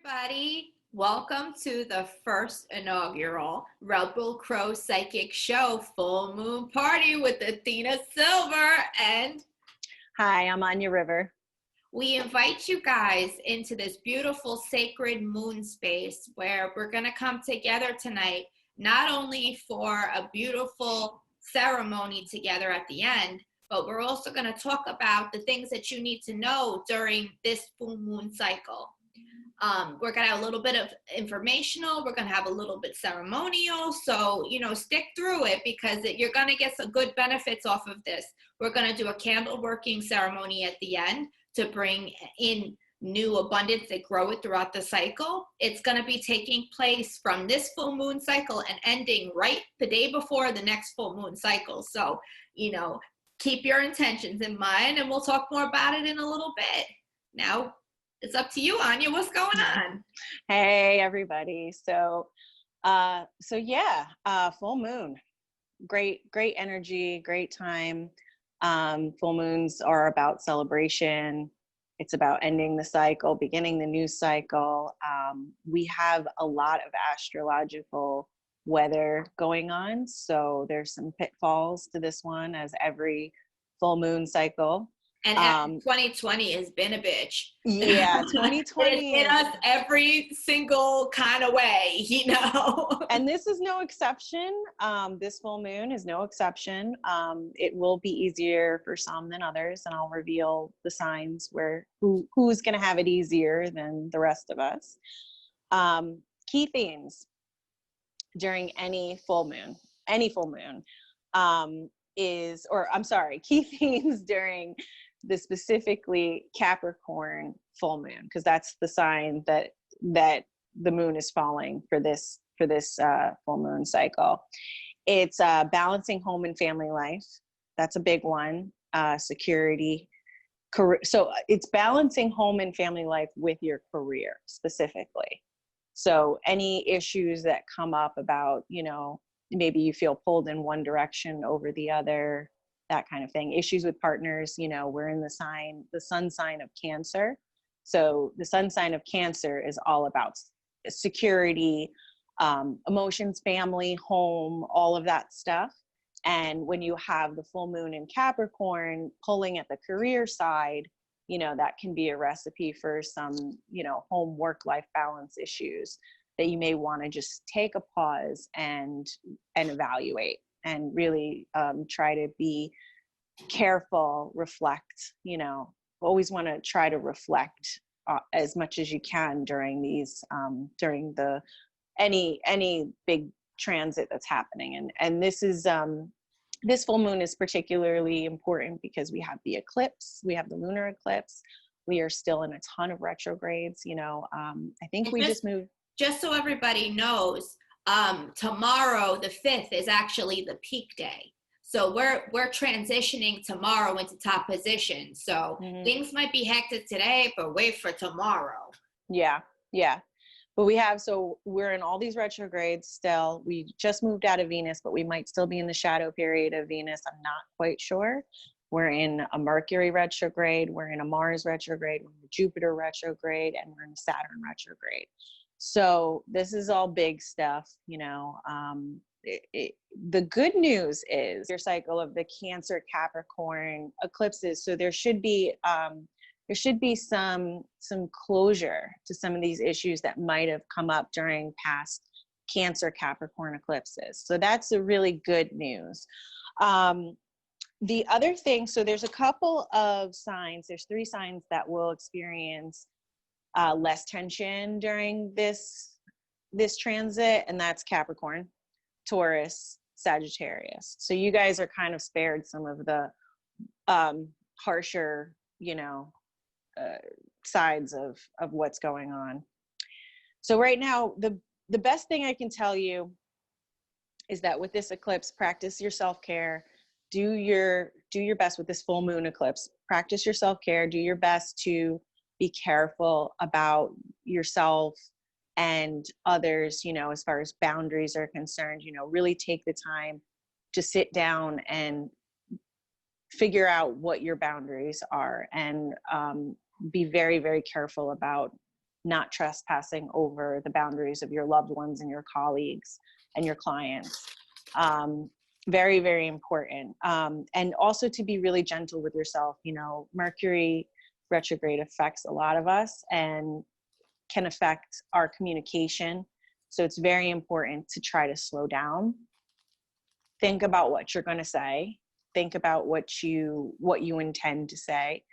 everybody. Welcome to the first inaugural Rebel Crow Psychic Show Full Moon Party with Athena Silver. And Hi, I'm Anja River. we invite you guys into this beautiful sacred moon space where we're going to come together tonight, not only for a beautiful ceremony together at the end, but we're also going to talk about the things that you need to know during this full moon cycle. We're going to have a little bit of informational. We're going to have a little bit ceremonial. So, stick through it because you're going to get some good benefits off of this. We're going to do a candle working ceremony at the end to bring in new abundance that grow it throughout the cycle. It's going to be taking place from this full moon cycle and ending right the day before the next full moon cycle. So, keep your intentions in mind, and we'll talk more about it in a little bit. Now, it's up to you, Anja. What's going on? Hey, everybody. So full moon. Great energy, great time. Full moons are about celebration. It's about ending the cycle, beginning the new cycle. We have a lot of astrological weather going on. So there's some pitfalls to this one, as every full moon cycle. And 2020 has been a bitch. Yeah, 2020 It hit us every single kind of way, And this is no exception. This full moon is no exception. It will be easier for some than others, and I'll reveal the signs who's going to have it easier than the rest of us. Key themes during any full moon, key themes during the specifically Capricorn full moon, because that's the sign that the moon is falling for this full moon cycle. It's balancing home and family life. That's a big one. Security, career. So it's balancing home and family life with your career specifically. So any issues that come up about, maybe you feel pulled in one direction over the other, that kind of thing. Issues with partners, we're in the sun sign of Cancer. So the sun sign of Cancer is all about security, emotions, family, home, all of that stuff. And when you have the full moon in Capricorn pulling at the career side, that can be a recipe for some, home work-life balance issues that you may want to just take a pause and evaluate, and really try to be careful, reflect, always want to try to reflect as much as you can during these, during any big transit that's happening. And this is, this full moon is particularly important because we have the eclipse, we have the lunar eclipse. We are still in a ton of retrogrades, I think we just moved. Just so everybody knows, tomorrow, the 5th, is actually the peak day. So we're transitioning tomorrow into top position. So things might be hectic today, but wait for tomorrow. Yeah. But we're in all these retrogrades still. We just moved out of Venus, but we might still be in the shadow period of Venus. I'm not quite sure. We're in a Mercury retrograde. We're in a Mars retrograde. We're in a Jupiter retrograde, and we're in a Saturn retrograde. So this is all big stuff, the good news is your cycle of the Cancer Capricorn eclipses. So there should be some closure to some of these issues that might have come up during past Cancer Capricorn eclipses. So that's a really good news. The other thing, so there's a couple of signs. There's 3 signs that will experience less tension during this transit, and that's Capricorn, Taurus, Sagittarius. So you guys are kind of spared some of the harsher, sides of what's going on. So right now, the best thing I can tell you is that with this eclipse, practice your self-care. Do your best with this full moon eclipse. Practice your self-care. Do your best to be careful about yourself and others, as far as boundaries are concerned. Really take the time to sit down and figure out what your boundaries are, and be very, very careful about not trespassing over the boundaries of your loved ones and your colleagues and your clients. Very, very important. And also to be really gentle with yourself. You know, Mercury retrograde affects a lot of us and can affect our communication. So it's very important to try to slow down. Think about what you're going to say. Think about what you intend to say,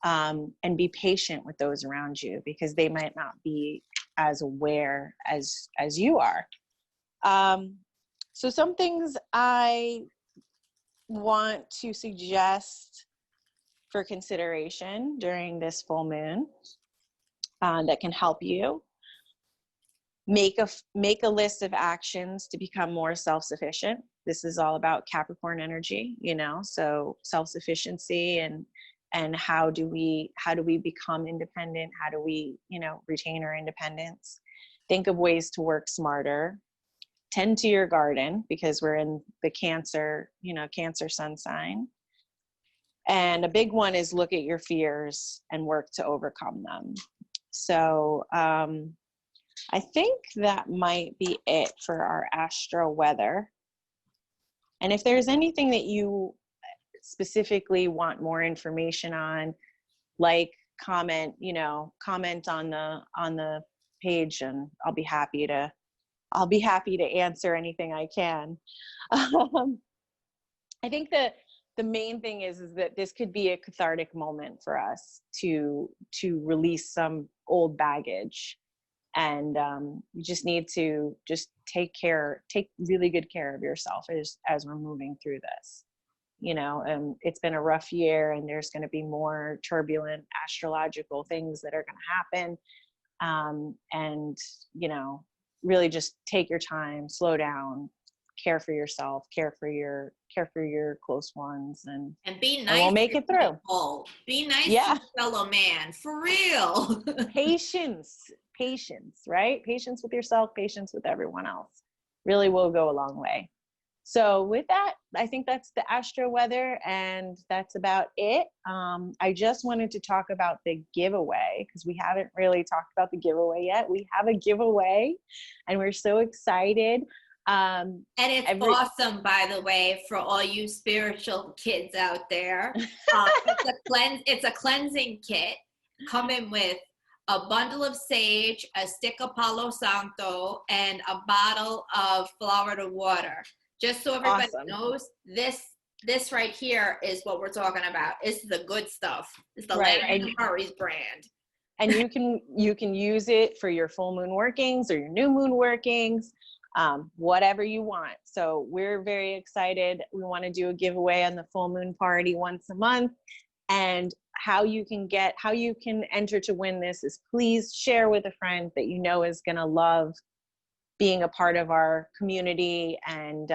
and be patient with those around you, because they might not be as aware as you are. So some things I want to suggest for consideration during this full moon that can help you. Make a list of actions to become more self-sufficient. This is all about Capricorn energy, you know, so self-sufficiency and how do we become independent? How do we, you know, retain our independence? Think of ways to work smarter. Tend to your garden, because we're in the Cancer sun sign. And a big one is look at your fears and work to overcome them. So I think that might be it for our astro weather. And if there's anything that you specifically want more information on, like comment on the page, and I'll be happy to answer anything I can. I think that the main thing is that this could be a cathartic moment for us to release some old baggage. And you just need to take really good care of yourself as we're moving through this. You know, it's been a rough year, and there's going to be more turbulent astrological things that are going to happen. And, you know, really just take your time, slow down, care for yourself, care for your close ones, and be nice. We'll make it through. People. Be nice to your fellow man, for real. Patience, right? Patience with yourself, patience with everyone else really will go a long way. So with that, I think that's the astro weather, and that's about it. I just wanted to talk about the giveaway, because we haven't really talked about the giveaway yet. We have a giveaway, and we're so excited. And it's awesome, by the way, for all you spiritual kids out there. It's a cleansing kit coming with a bundle of sage, a stick of Palo Santo, and a bottle of Florida water. Just so everybody knows, this right here is what we're talking about. This is the good stuff. It's the Larry Murray's brand. And you can use it for your full moon workings or your new moon workings, whatever you want. So we're very excited. We want to do a giveaway on the full moon party once a month. And how you can enter to win this is, please share with a friend that you know is going to love being a part of our community, and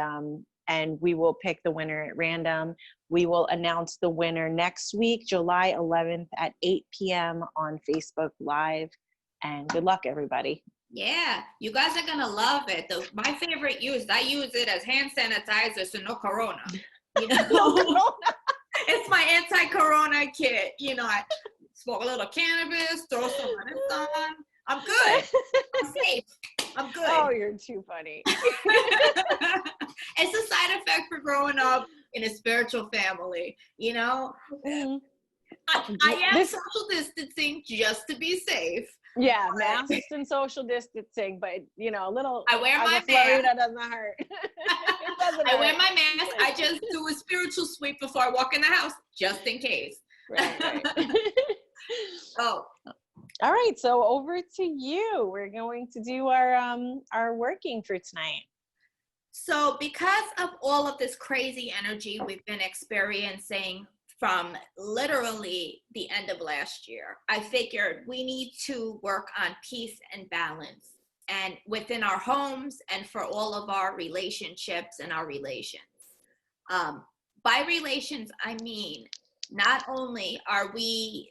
we will pick the winner at random. We will announce the winner next week, July 11th at 8 p.m. on Facebook Live. And good luck, everybody. Yeah, you guys are going to love it. My favorite I use it as hand sanitizer, so no corona. You know? No corona. It's my anti-corona kit. You know, I smoke a little cannabis, throw some of this on. I'm good. I'm safe. I'm good. Oh, you're too funny. It's a side effect for growing up in a spiritual family, you know? Mm-hmm. I am social distancing just to be safe. Yeah, masks and social distancing, but you know, a little. I wear my Florida mask. Doesn't hurt. I wear my mask. I just do a spiritual sweep before I walk in the house, just in case. Right. Oh. All right, so over to you. We're going to do our working for tonight. So because of all of this crazy energy we've been experiencing from literally the end of last year, I figured we need to work on peace and balance, and within our homes and for all of our relationships and our relations. By relations, I mean, not only are we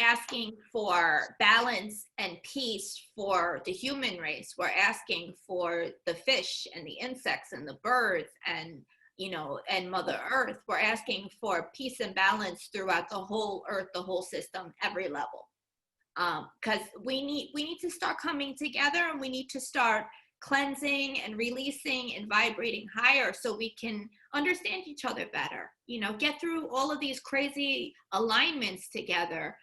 asking for balance and peace for the human race, we're asking for the fish and the insects and the birds and, you know, and Mother Earth. We're asking for peace and balance throughout the whole earth, the whole system, every level. because we need to start coming together, and we need to start cleansing and releasing and vibrating higher so we can understand each other better, you know, get through all of these crazy alignments together.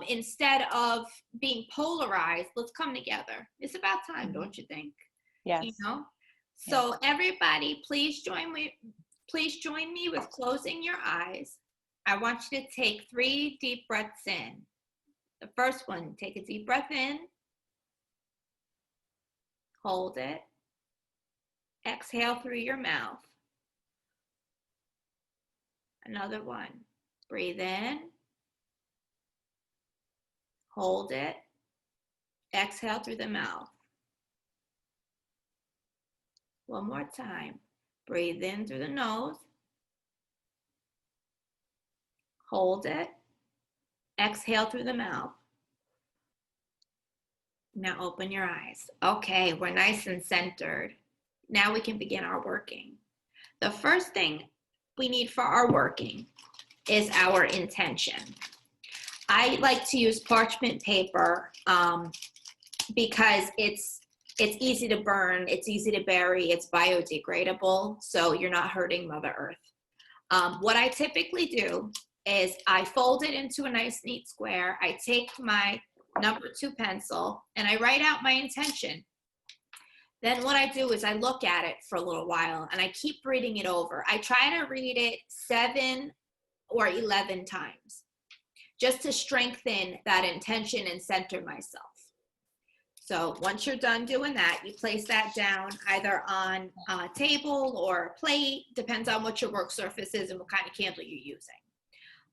Instead of being polarized, let's come together. It's about time, don't you think? Yes. You know? So everybody, please join me with closing your eyes. I want you to take 3 deep breaths in. The first one, take a deep breath in. Hold it. Exhale through your mouth. Another one. Breathe in. Hold it. Exhale through the mouth. One more time. Breathe in through the nose. Hold it. Exhale through the mouth. Now open your eyes. Okay, we're nice and centered. Now we can begin our working. The first thing we need for our working is our intention. I like to use parchment paper because it's easy to burn, it's easy to bury, it's biodegradable, so you're not hurting Mother Earth. What I typically do is I fold it into a nice neat square. I take my number 2 pencil and I write out my intention. Then what I do is I look at it for a little while and I keep reading it over. I try to read it 7 or 11 times just to strengthen that intention and center myself. So once you're done doing that, you place that down either on a table or a plate, depends on what your work surface is and what kind of candle you're using.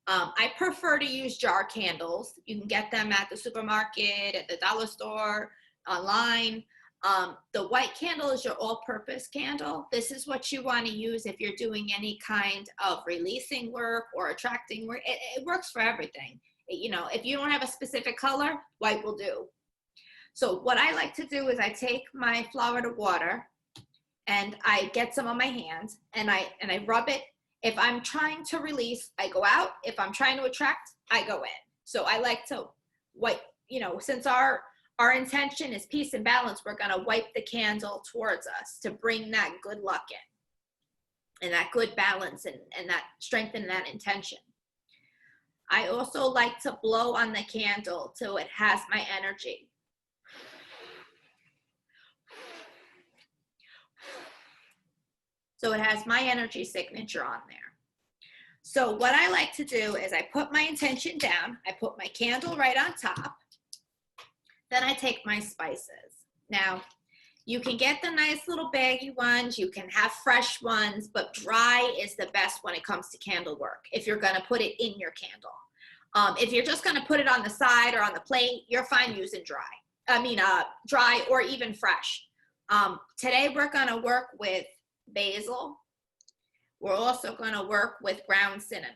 I prefer to use jar candles. You can get them at the supermarket, at the dollar store, online. The white candle is your all-purpose candle. This is what you want to use if you're doing any kind of releasing work or attracting work. It works for everything. You know, if you don't have a specific color, white will do. So what I like to do is I take my flour to water and I get some on my hands and I rub it. If I'm trying to release, I go out. If I'm trying to attract, I go in. So I like to wipe, you know, since our intention is peace and balance, we're going to wipe the candle towards us to bring that good luck in and that good balance and that strengthen that intention. I also like to blow on the candle till it has my energy. So it has my energy signature on there. So what I like to do is I put my intention down, I put my candle right on top, then I take my spices. Now, you can get the nice little baggy ones, you can have fresh ones, but dry is the best when it comes to candle work, if you're gonna put it in your candle. If you're just gonna put it on the side or on the plate, you're fine using dry or even fresh. Today we're gonna work with basil. We're also going to work with ground cinnamon.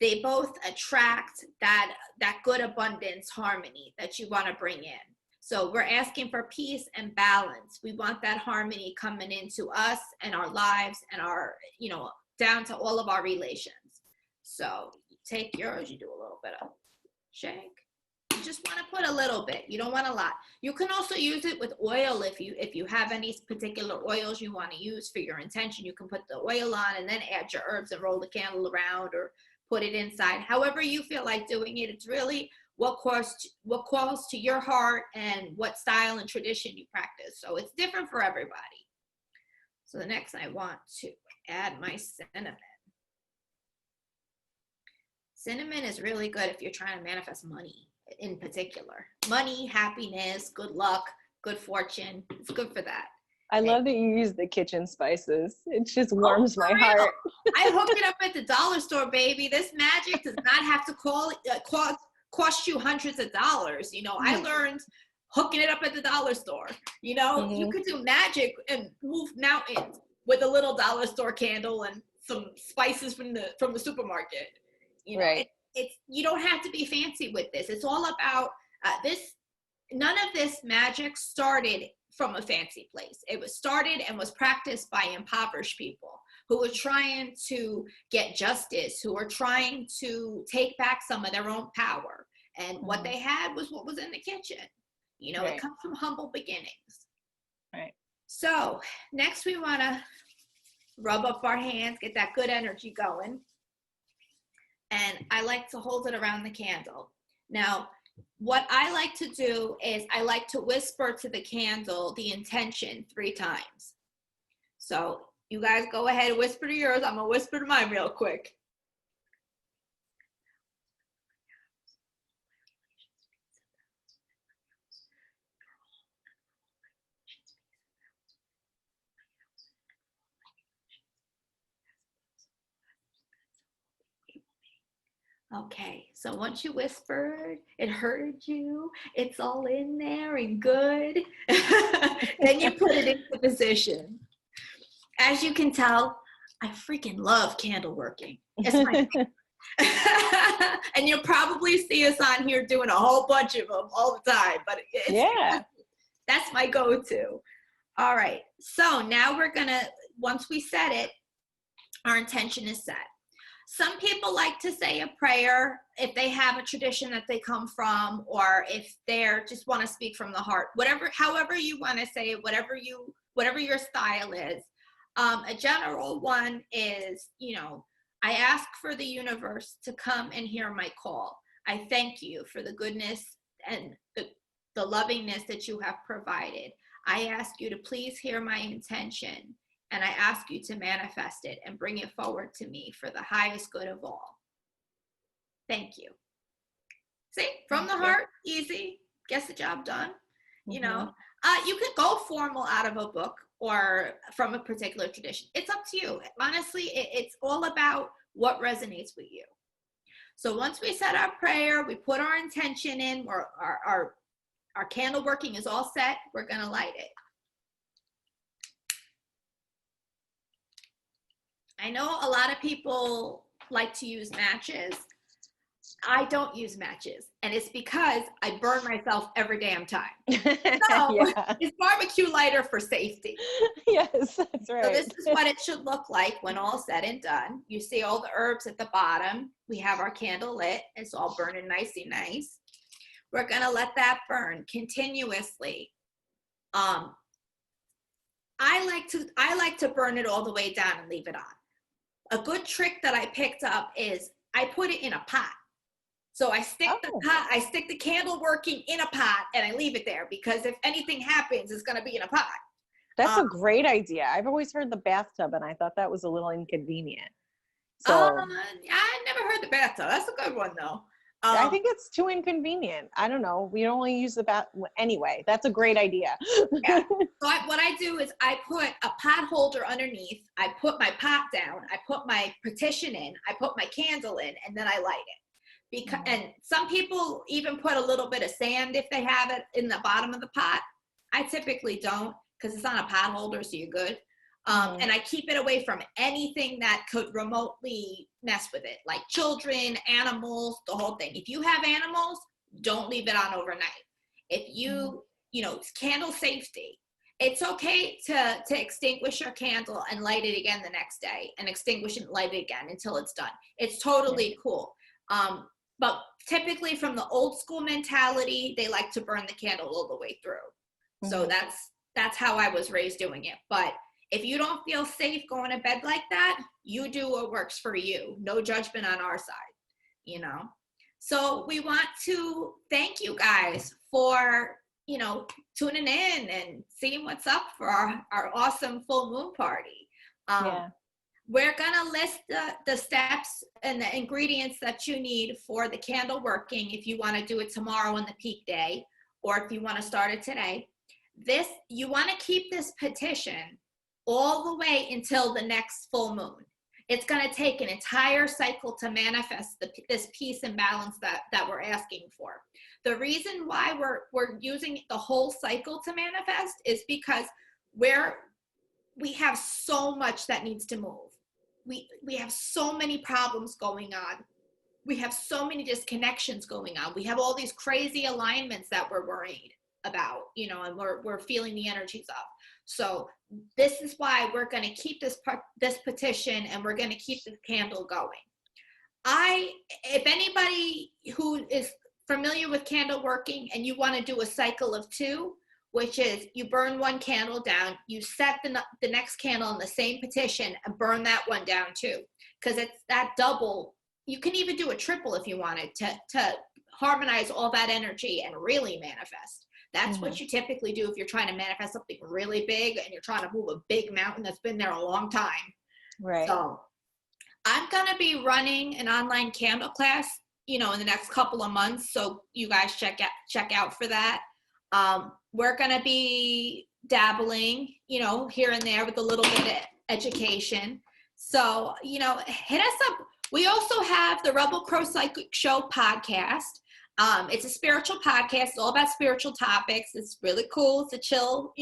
They both attract that good abundance harmony that you want to bring in. So we're asking for peace and balance. We want that harmony coming into us and our lives and our, you know, down to all of our relations. So you take yours, you do a little bit of shake. You just want to put a little bit. You don't want a lot. You can also use it with oil if you have any particular oils you want to use for your intention. You can put the oil on and then add your herbs and roll the candle around or put it inside. However you feel like doing it. It's really what calls to your heart and what style and tradition you practice. So it's different for everybody. So the next I want to add my cinnamon. Cinnamon is really good if you're trying to manifest money. In particular, money, happiness, good luck, good fortune. It's good for that. I love that you use the kitchen spices. It just warms my heart. I hook it up at the dollar store, baby. This magic does not have to cost you hundreds of dollars. You know, I learned hooking it up at the dollar store. You know, you could do magic and move mountains with a little dollar store candle and some spices from the supermarket. You know, right. You don't have to be fancy with this. It's all about this. None of this magic started from a fancy place. It was started and was practiced by impoverished people who were trying to get justice, who were trying to take back some of their own power. And what they had was what was in the kitchen. You know, it comes from humble beginnings. Right. So next we want to rub up our hands, get that good energy going. And I like to hold it around the candle. Now, what I like to do is I like to whisper to the candle the intention 3 times. So you guys go ahead and whisper to yours. I'm going to whisper to mine real quick. Okay, so once you whispered, it heard you, it's all in there and good. Then you put it into position. As you can tell, I freaking love candle working. It's my favorite. And you'll probably see us on here doing a whole bunch of them all the time, but that's my go-to. All right, so now we're gonna, once we set it, our intention is set. Some people like to say a prayer if they have a tradition that they come from, or if they're just want to speak from the heart, whatever, however you want to say it, whatever your style is. A general one is, you know, I ask for the universe to come and hear my call. I thank you for the goodness and the lovingness that you have provided. I ask you to please hear my intention. And I ask you to manifest it and bring it forward to me for the highest good of all. Thank you. See, from the heart, easy, gets the job done. You know, you could go formal out of a book or from a particular tradition. It's up to you. Honestly, it's all about what resonates with you. So once we set our prayer, we put our intention in, our candle working is all set, we're going to light it. I know a lot of people like to use matches. I don't use matches, and it's because I burn myself every damn time. So it's barbecue lighter for safety. Yes, that's right. So this is what it should look like when all said and done. You see all the herbs at the bottom. We have our candle lit. It's all burning nicey nice. We're gonna let that burn continuously. I like to burn it all the way down and leave it on. A good trick that I picked up is I put it in a pot. So I stick the candle working in a pot and I leave it there, because if anything happens, it's going to be in a pot. That's a great idea. I've always heard the bathtub, and I thought that was a little inconvenient. So I never heard the bathtub. That's a good one though. I think it's too inconvenient. I don't know. We only use the bath anyway. That's a great idea. Yeah. So what I do is I put a pot holder underneath. I put my pot down. I put my petition in. I put my candle in, and then I light it. And some people even put a little bit of sand if they have it in the bottom of the pot. I typically don't, because it's on a pot holder, so you're good. And I keep it away from anything that could remotely mess with it, like children, animals, the whole thing. If you have animals, don't leave it on overnight. If you, you know, it's candle safety. It's okay to extinguish your candle and light it again the next day, and extinguish and light it again until it's done. It's totally cool. But typically from the old school mentality, they like to burn the candle all the way through. So that's how I was raised doing it. But if you don't feel safe going to bed like that, you do what works for you. No judgment on our side, you know? So we want to thank you guys for, you know, tuning in and seeing what's up for our awesome full moon party. We're gonna list the steps and the ingredients that you need for the candle working if you wanna do it tomorrow on the peak day, or if you wanna start it today. You wanna keep this petition all the way until the next full moon. It's going to take an entire cycle to manifest this peace and balance that we're asking for. The reason why we're using the whole cycle to manifest is because we have so much that needs to move. We have so many problems going on. We have so many disconnections going on. We have all these crazy alignments that we're worried about, you know, and we're feeling the energies of. So this is why we're going to keep this petition, and we're going to keep this candle going. If anybody who is familiar with candle working and you want to do a cycle of 2, which is you burn one candle down, you set the next candle in the same petition and burn that one down too, because it's that double. You can even do a triple if you wanted to harmonize all that energy and really manifest. That's what you typically do if you're trying to manifest something really big and you're trying to move a big mountain that's been there a long time. Right. So I'm going to be running an online candle class, in the next couple of months. So you guys check out for that. We're going to be dabbling, here and there with a little bit of education. So, hit us up. We also have the Rebel Crow Psychic Show podcast. It's a spiritual podcast, all about spiritual topics. It's really cool. It's a chill,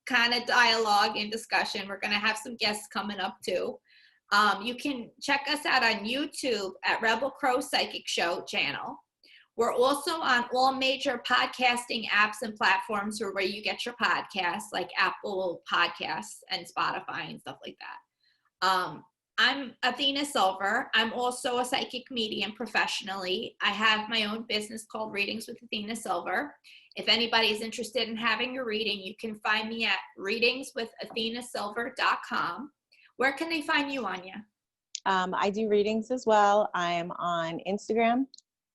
kind of dialogue and discussion. We're going to have some guests coming up too. You can check us out on YouTube at Rebel Crow Psychic Show channel. We're also on all major podcasting apps and platforms where you get your podcasts, like Apple Podcasts and Spotify and stuff like that. I'm Athena Silver. I'm also a psychic medium professionally. I have my own business called Readings with Athena Silver. If anybody's interested in having a reading, you can find me at readingswithathenasilver.com. Where can they find you, Anja? I do readings as well. I'm on Instagram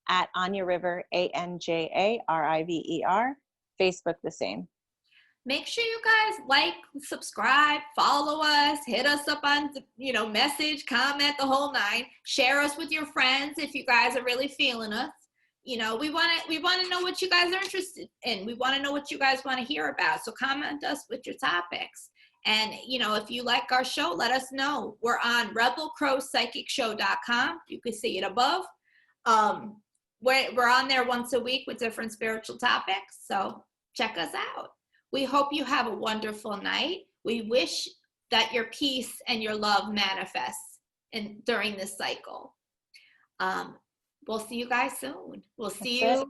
at Anja River, ANJARIVER. Facebook the same. Make sure you guys like, subscribe, follow us, hit us up on, message, comment, the whole 9. Share us with your friends if you guys are really feeling us. We want to know what you guys are interested in. We want to know what you guys want to hear about. So comment us with your topics. And, if you like our show, let us know. We're on rebelcrowpsychicshow.com. You can see it above. We're on there once a week with different spiritual topics. So check us out. We hope you have a wonderful night. We wish that your peace and your love manifests during this cycle. We'll see you guys soon. We'll see you.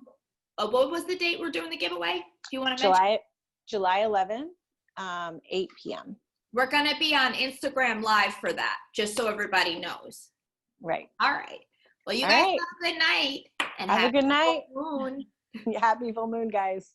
What was the date we're doing the giveaway? Do you want to mention? July 11th, 8 p.m. We're going to be on Instagram Live for that, just so everybody knows. Right. All right. Well, you guys have a good night. And have a good night. Full moon. Happy full moon, guys.